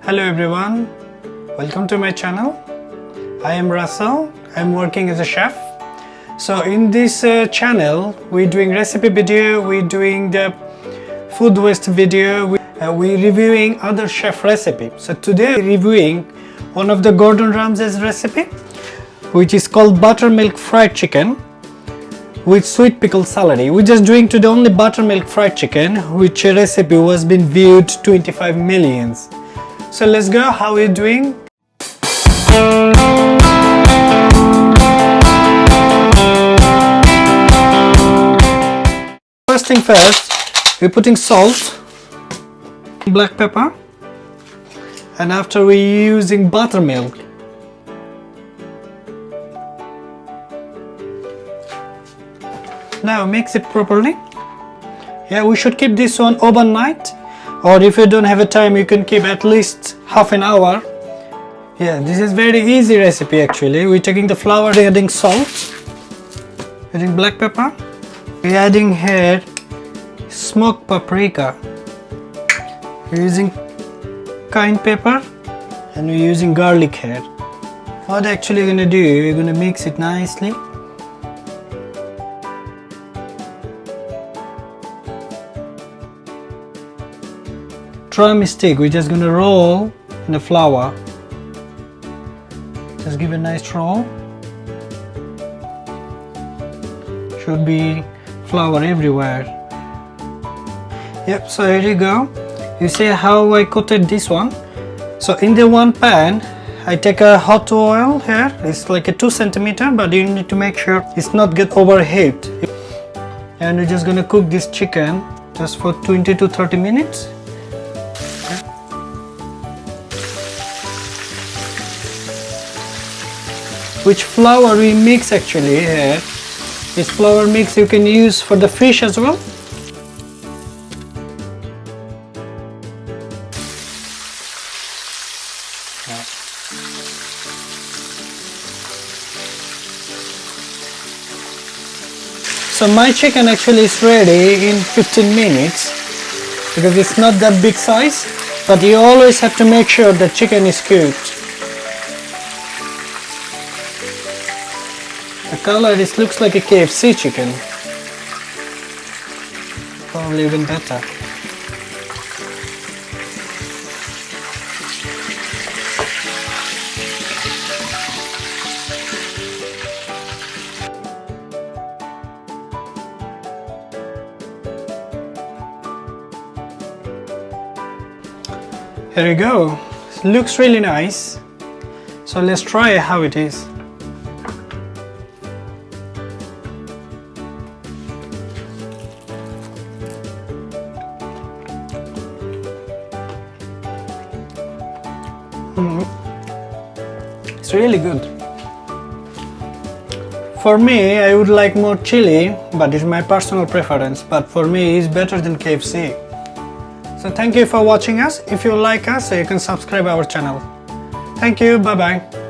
Hello everyone, welcome to my channel. I am Russell. I'm working as a chef. So in this channel we're doing recipe video, we're doing the food waste video, we're reviewing other chef recipe. So today we're reviewing one of the Gordon Ramsay's recipe, which is called buttermilk fried chicken with sweet pickle celery. We're just doing today only buttermilk fried chicken, which recipe was been viewed 25 millions. So let's go how we're doing. First thing first, we're putting salt, black pepper, and after we're using buttermilk. Now mix it properly. Yeah, we should keep this one overnight, or if you don't have a time you can keep at least half an hour. Yeah, this is very easy recipe actually. We're taking the flour, adding salt, adding black pepper, we're adding here smoked paprika, we're using cayenne pepper, and we're using garlic here. What actually you're gonna do, you're gonna mix it nicely. Drumstick, we're just gonna roll in the flour. Just give a nice roll. Should be flour everywhere. Yep, so here you go. You see how I coated this one. So in the one pan, I take a hot oil here. It's like a 2 centimeter, but you need to make sure it's not get overheat. And we're just gonna cook this chicken just for 20 to 30 minutes. Which flour we mix actually here. This flour mix you can use for the fish as well. So my chicken actually is ready in 15 minutes because it's not that big size, but you always have to make sure the chicken is cooked. The color, this looks like a KFC chicken. Probably even better. Here you go. It looks really nice. So let's try how it is. It's really good. For me, I would like more chili, but it's my personal preference. But for me, it's better than KFC. So thank you for watching us. If you like us, you can subscribe our channel. Thank you. Bye bye.